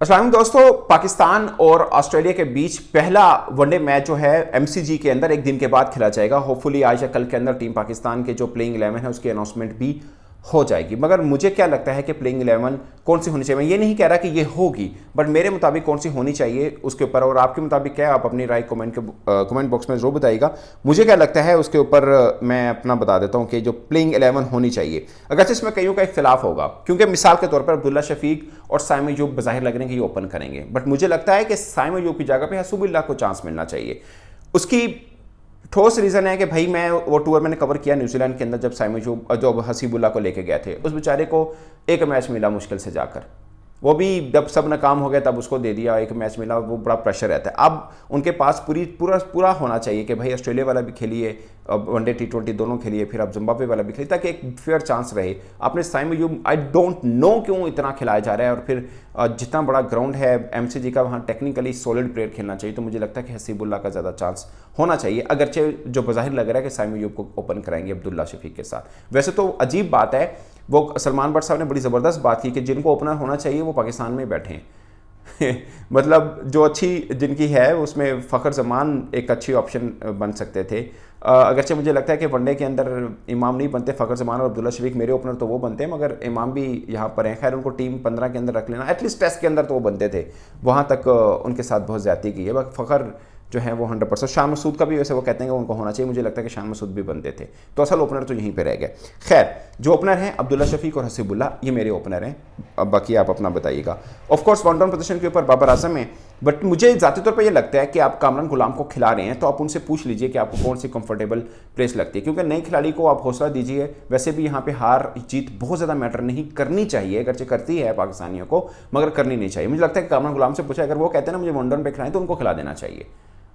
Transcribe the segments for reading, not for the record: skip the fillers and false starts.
अस्सलाम दोस्तों, पाकिस्तान और ऑस्ट्रेलिया के बीच पहला वनडे मैच जो है एमसीजी के अंदर एक दिन के बाद खेला जाएगा। होपफुली आज या कल के अंदर टीम पाकिस्तान के जो प्लेइंग 11 है उसकी अनाउंसमेंट भी हो जाएगी। मगर मुझे क्या लगता है कि प्लेइंग 11 कौन सी होनी चाहिए, मैं ये नहीं कह रहा कि ये होगी, बट मेरे मुताबिक कौन सी होनी चाहिए उसके ऊपर, और आपके मुताबिक क्या है, आप अपनी राय कमेंट बॉक्स में जरूर बताइएगा। मुझे क्या लगता है उसके ऊपर मैं अपना बता देता हूँ कि जो प्लेइंग 11 होनी चाहिए। अगरचे इसमें कईयों का इख्तिलाफ होगा, क्योंकि मिसाल के तौर पर अब्दुल्ला शफीक और साइम अयूब बज़ाहिर लग रहे हैं कि ये ओपन करेंगे, बट मुझे लगता है कि साइम अयूब की जगह पे हसूबुल्लाह को चांस मिलना चाहिए। उसकी ठोस रीज़न है कि भाई मैं वो टूर मैंने कवर किया न्यूजीलैंड के अंदर, जब साइम अयूब जो हसीबुल्लाह को लेके गए थे, उस बेचारे को एक मैच मिला मुश्किल से जाकर, वो भी जब सब नाकाम हो गया तब उसको दे दिया, एक मैच मिला, वो बड़ा प्रेशर रहता है। अब उनके पास पूरा होना चाहिए कि भाई ऑस्ट्रेलिया वाला भी खेलिए, वनडे T20 दोनों खेलिए, फिर आप जिम्बाब्वे वाला भी खेलिए, ताकि एक फेयर चांस रहे। आपने Saim Ayub I don't know क्यों इतना खिलाया जा रहा है, और फिर जितना बड़ा ग्राउंड है एमसीजी का, वहाँ टेक्निकली सॉलिड प्लेयर खेलना चाहिए, तो मुझे लगता है कि हसीबुल्लाह का ज़्यादा चांस होना चाहिए। अगरचे जो बज़ाहिर लग रहा है कि साइम अयूब को ओपन कराएंगे अब्दुल्ला शफीक के साथ। वैसे तो अजीब बात है, वो सलमान बट साहब ने बड़ी ज़बरदस्त बात की कि जिनको ओपनर होना चाहिए वो पाकिस्तान में बैठे हैं मतलब जो अच्छी जिनकी है उसमें फ़खर जमान एक अच्छी ऑप्शन बन सकते थे। अगरचे मुझे लगता है कि वनडे के अंदर इमाम नहीं बनते, फ़खर जमान और अब्दुल्ला शफीक मेरे ओपनर तो वो बनते हैं, मगर इमाम भी यहाँ पर हैं। खैर उनको टीम 15 के अंदर रख लेना, एटलीस्ट टेस्ट के अंदर तो वो बनते थे, वहाँ तक उनके साथ बहुत ज़्यादती की है। बस फ़खर जो है वो 100%। शान मसूद का भी वैसे वो कहते हैं कि उनको होना चाहिए, मुझे लगता है कि शान मसूद भी बनते थे, तो असल ओपनर तो यहीं पे रह गए। खैर जो ओपनर हैं अब्दुल्ला शफीक और हसीबुल्लाह, ये मेरे ओपनर हैं। अब बाकी आप अपना बताइएगा। Of course one down position के ऊपर बाबर आजम है, बट मुझे ज़ाती तौर पर यह लगता है कि आप कामरान गुलाम को खिला रहे हैं तो आप उनसे पूछ लीजिए कि आपको कौन सी कंफर्टेबल प्लेस लगती है, क्योंकि नए खिलाड़ी को आप हौसला दीजिए। वैसे भी यहाँ पे हार जीत बहुत ज़्यादा मैटर नहीं करनी चाहिए, अगरचे करती है पाकिस्तानियों को, मगर करनी नहीं चाहिए। मुझे लगता है कि कामरान गुलाम से पूछा, अगर वो कहते हैं ना मुझे वन डाउन पे खिलाएं, तो उनको खिला देना चाहिए,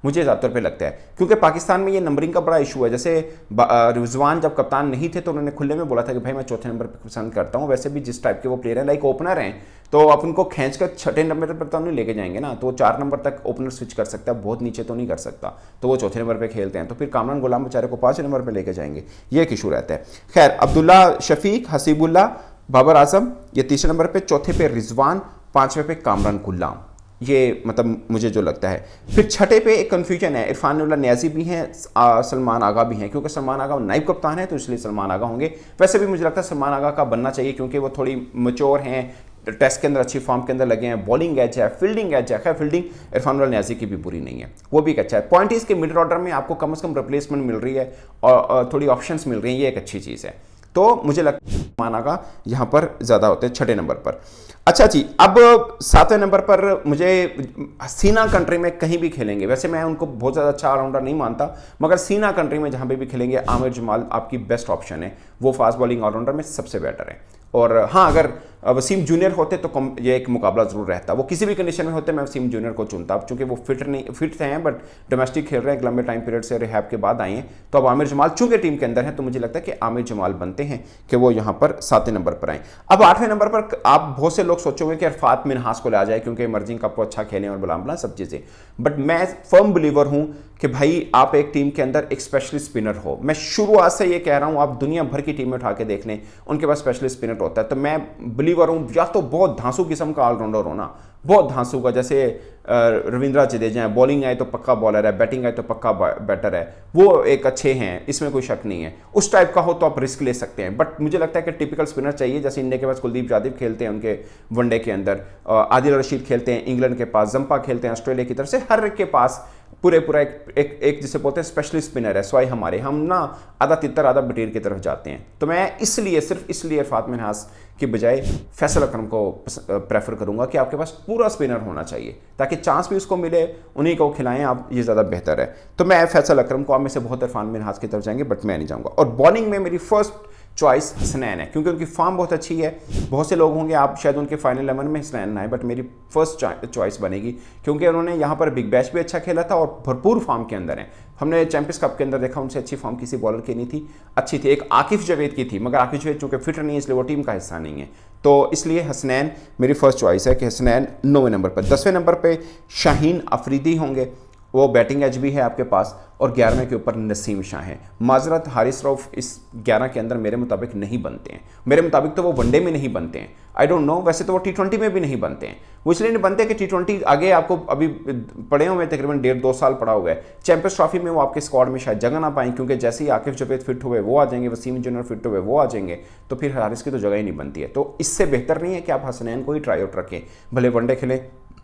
मुझे ज़्यादा तौर पे लगता है। क्योंकि पाकिस्तान में ये नंबरिंग का बड़ा इशू है। जैसे रिजवान जब कप्तान नहीं थे तो उन्होंने खुले में बोला था कि भाई मैं चौथे नंबर पर पसंद करता हूँ। वैसे भी जिस टाइप के वो प्लेयर हैं, लाइक ओपनर हैं, तो आप उनको खींच कर छठे नंबर पर तो नहीं लेके जाएंगे ना, तो वो 4 नंबर तक ओपनर स्विच कर सकता है, बहुत नीचे तो नहीं कर सकता, तो वो चौथे नंबर पर खेलते हैं। तो फिर कामरान गुलाम बेचारे को 5 नंबर पर लेके जाएंगे, ये एक इशू रहता है। खैर अब्दुल्ला शफीक, हसीबुल्लाह, बाबर आजम, ये तीसरे नंबर पर, चौथे पे रिजवान, 5वें पे कामरान गुलाम, ये मतलब मुझे जो लगता है। फिर छठे पे एक कन्फ्यूजन है, इरफान उल्लाह नियाजी भी हैं, सलमान आगा भी हैं, क्योंकि सलमान आगा नाइब कप्तान है तो इसलिए सलमान आगा होंगे। वैसे भी मुझे लगता है सलमान आगा का बनना चाहिए, क्योंकि वो थोड़ी मैच्योर हैं, टेस्ट के अंदर अच्छी फॉर्म के अंदर लगे हैं, बॉलिंग एज है, फील्डिंग एज है। खैर फील्डिंग इरफान उल्लाह नियाजी की भी बुरी नहीं है, वो भी एक अच्छा है। पॉइंट इसके मिडिल ऑर्डर में आपको कम से कम रिप्लेसमेंट मिल रही है और थोड़ी ऑप्शंस मिल रही हैं, ये एक अच्छी चीज़ है। तो मुझे लगता है माना का यहाँ पर ज़्यादा होते हैं छठे नंबर पर। अच्छा जी, अब 7वें नंबर पर मुझे सीना कंट्री में कहीं भी खेलेंगे, वैसे मैं उनको बहुत ज़्यादा अच्छा ऑलराउंडर नहीं मानता, मगर सीना कंट्री में जहाँ पे भी खेलेंगे आमिर जमाल आपकी बेस्ट ऑप्शन है, वो फास्ट बॉलिंग ऑलराउंडर में सबसे बेटर है। और हाँ, अगर वसीम जूनियर होते तो ये एक मुकाबला ज़रूर रहता, वो किसी भी कंडीशन में होते मैं वसीम जूनियर को चुनता। अब चूंकि वो फिट हैं, बट डोमेस्टिक खेल रहे हैं, एक लंबे टाइम पीरियड से रिहैब के बाद आए हैं, तो अब आमिर जमाल चूंकि टीम के अंदर हैं, तो मुझे लगता है कि आमिर जमाल बनते हैं कि वो यहाँ पर 7वें नंबर पर आए। अब 8वें नंबर पर आप बहुत से लोग सोचोगे कि अरफात मिनहास को ले आ जाए, क्योंकि इमर्जिंग कप अच्छा खेलें और बुला सब चीज़ें, बट मैं फर्म बिलीवर हूँ कि भाई आप एक टीम के अंदर एक स्पेशलिस्ट स्पिनर हो। मैं शुरुआत से ये कह रहा हूँ, आप दुनिया भर की टीमें उठा के देख लें, उनके पास स्पेशलिस्ट स्पिनर होता है। तो मैं बिलीवर हूँ, या तो बहुत धांसू किस्म का ऑलराउंडर होना, बहुत धांसू का, जैसे रविंद्रा जडेजा है, बॉलिंग आए तो पक्का बॉलर है, बैटिंग आए तो पक्का बैटर है, वो एक अच्छे हैं, इसमें कोई शक नहीं है। उस टाइप का हो तो आप रिस्क ले सकते हैं, बट मुझे लगता है कि टिपिकल स्पिनर चाहिए। जैसे इंडिया के पास कुलदीप यादव खेलते हैं उनके वनडे के अंदर, आदिल रशीद खेलते हैं इंग्लैंड के पास, जंपा खेलते हैं ऑस्ट्रेलिया की तरफ से, हर एक के पास पूरा एक जिसे बोलते हैं स्पेशलिस्ट स्पिनर है। स्वाई हम ना आधा तितर आधा बटीर की तरफ जाते हैं। तो मैं इसलिए सिर्फ इसलिए इरफात मिनहास की बजाय फैसल अकरम को प्रेफर करूंगा कि आपके पास पूरा स्पिनर होना चाहिए, ताकि चांस भी उसको मिले, उन्हीं को खिलाएं आप, ये ज़्यादा बेहतर है। तो मैं फैसल अकरम को, आप में से बहुत इरफान मिनहास की तरफ जाएंगे, बट मैं नहीं जाऊँगा। और बॉलिंग में मेरी फर्स्ट चॉइस हसनैन है, क्योंकि उनकी फॉर्म बहुत अच्छी है। बहुत से लोग होंगे आप शायद उनके फाइनल 11 में हसनैन ना है, बट मेरी फर्स्ट चॉइस बनेगी, क्योंकि उन्होंने यहाँ पर बिग बैश भी अच्छा खेला था और भरपूर फॉर्म के अंदर है। हमने चैंपियंस कप के अंदर देखा, उनसे अच्छी फॉर्म किसी बॉलर की नहीं थी, अच्छी थी एक आकिफ जावेद की थी, मगर आकिफ जावेद चूंकि फिट नहीं है इसलिए वो टीम का हिस्सा नहीं है। तो इसलिए हसनैन मेरी फर्स्ट चॉइस है कि हसनैन 9वें नंबर पर। 10वें नंबर पर शाहीन अफरीदी होंगे, वो बैटिंग एज भी है आपके पास, और 11वें के ऊपर नसीम शाह है। माजरत, हारिस रऊफ इस 11 के अंदर मेरे मुताबिक नहीं बनते हैं। मेरे मुताबिक तो वो वनडे में नहीं बनते हैं, आई डोंट नो, वैसे तो वो T20 में भी नहीं बनते हैं। वो इसलिए नहीं बनते कि T20 आगे आपको अभी पड़े हुए तकरीबन 1.5-2 साल पड़ा हुआ है। चैंपियंस ट्रॉफी में वो आपके स्क्वाड में शायद जगह ना पाएं, क्योंकि जैसे ही आकिफ जवेद फिट हुए वो आ जाएंगे, वसीम जूनियर फिट हुए वो आ जाएंगे, तो फिर हारिस की तो जगह ही नहीं बनती है। तो इससे बेहतर नहीं है कि आप हसनैन को ही ट्राई आउट रखें, भले वनडे खेलें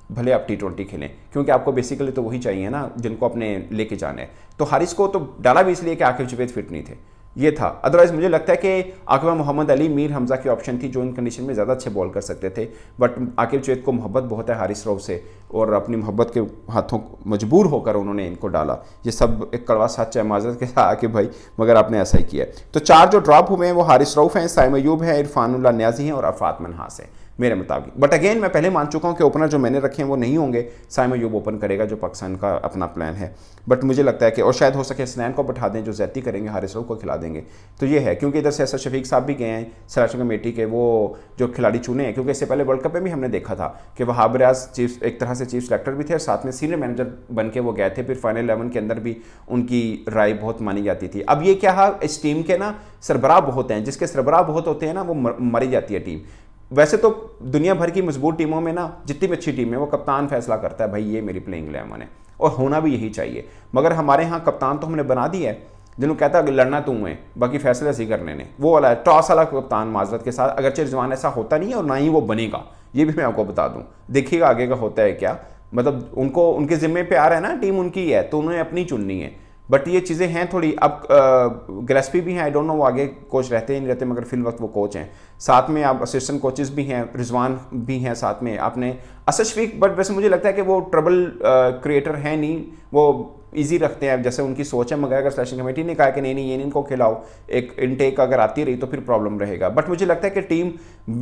भले आप T20 खेलें, क्योंकि आपको बेसिकली तो वही चाहिए ना जिनको अपने लेके जाना है। तो हारिस को तो डाला भी इसलिए कि आकिफ जवेद फिट नहीं थे, ये था। अदरवाइज मुझे लगता है कि आकिब मोहम्मद अली, मीर हमजा की ऑप्शन थी जो इन कंडीशन में ज़्यादा अच्छे बॉल कर सकते थे, बट आकिब जवेद को मोहब्बत बहुत है हारिस रऊफ से, और अपनी मोहब्बत के हाथों मजबूर होकर उन्होंने इनको डाला। ये सब एक कड़वा सच है, माजरत के साथ आकिब भाई, मगर आपने ऐसा ही किया। तो 4 जो ड्रॉप हुए हैं वो हारिस रऊफ हैं, साइम अयूब है, इरफानुल्लाह न्याजी हैं और अफात मनहास है मेरे मुताबिक। बट अगेन मैं पहले मान चुका हूँ कि ओपनर जो मैंने रखे हैं वो नहीं होंगे। साइम अयूब ओपन करेगा जो पाकिस्तान का अपना प्लान है, बट मुझे लगता है कि और शायद हो सके हसनैन को बैठा दें जो ज़्यादती करेंगे, हारिस रऊफ को खिला देंगे। तो ये है, क्योंकि इधर से ऐसा शफीक साहब भी गए हैं सिलेक्शन कमेटी के, वो जो खिलाड़ी चुने हैं, क्योंकि इससे पहले वर्ल्ड कप में भी हमने देखा था कि वहाब रियाज चीफ एक तरह से चीफ सेलेक्टर भी थे और साथ में सीनियर मैनेजर बन के वो गए थे। फिर फाइनल 11 के अंदर भी उनकी राय बहुत मानी जाती थी। अब ये क्या है, इस टीम के ना सरबराह बहुत हैं, जिसके सरबराह बहुत होते हैं ना वो मरी जाती है टीम। वैसे तो दुनिया भर की मजबूत टीमों में ना जितनी भी अच्छी टीम है वो कप्तान फैसला करता है, भाई ये मेरी प्लेइंग 11 है, और होना भी यही चाहिए। मगर हमारे यहाँ कप्तान तो हमने बना दिया है, जिन्होंने कहता है लड़ना तुम है, बाकी फैसले ऐसे करने ने, वो वाला है टॉस वाला कप्तान माजरत के साथ। अगरचे रिजवान ऐसा होता नहीं है और ना ही वो बनेगा, ये भी मैं आपको बता दूं। देखिएगा आगे का होता है क्या, मतलब उनको उनके जिम्मे पे आ रहा है ना, टीम उनकी है तो उन्होंने अपनी चुननी है। बट ये चीज़ें हैं थोड़ी। अब गिलेस्पी भी हैं, आई डोंट नो वो आगे कोच रहते हैं नहीं रहते, मगर फिल वक्त वो कोच हैं। साथ में आप असिस्टेंट कोचेस भी हैं, रिजवान भी हैं साथ में, आपने असद शफीक, बट वैसे मुझे लगता है कि वो ट्रबल क्रिएटर हैं नहीं, वो इजी रखते हैं जैसे उनकी सोच है। मगर अगर सिलेक्शन कमेटी ने कहा कि नहीं नहीं ये इनको खिलाओ, एक इनटेक अगर आती रही तो फिर प्रॉब्लम रहेगा। बट मुझे लगता है कि टीम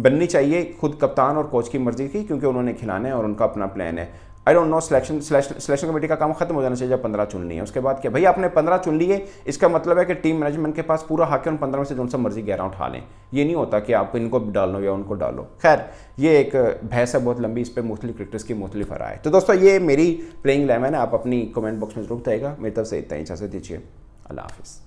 बननी चाहिए खुद कप्तान और कोच की मर्जी की, क्योंकि उन्होंने खिलाना है और उनका अपना प्लान है। आई डोंट नो, सिलेक्शन कमेटी का काम खत्म हो जाना चाहिए जब 15 चुन लिए, उसके बाद क्या भाई आपने 15 चुन लिए, इसका मतलब है कि टीम मैनेजमेंट के पास पूरा हक है उन 15 में से जो सा मर्जी 11 उठा लें। ये नहीं होता कि आप इनको डालो या उनको डालो। खैर ये एक बहस है बहुत लंबी, इस पर मुख्तलिफ क्रिकेटर्स की मुख्तलिफ राय है। तो दोस्तों ये मेरी प्लेइंग 11 है, आप अपनी कमेंट बॉक्स में जरूर बताइएगा। मेरी तरफ से इतना ही, इजाज़त दीजिए, अल्लाह हाफिज़।